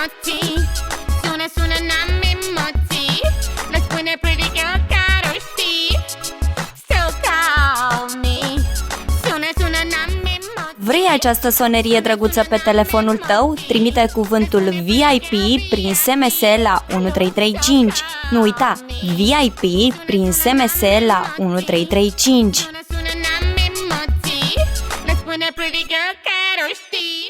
emoții. Sună, sună, n-am emoții. Le spune pretty girl care o știi. Still call me. Sună, sună, n-am emoții. Vrei această sonerie drăguță pe telefonul tău? Trimite cuvântul VIP prin SMS la 1335. Nu uita, VIP prin SMS la 1335. Sună, sună, n-am emoții. Le spune pretty girl care o știi.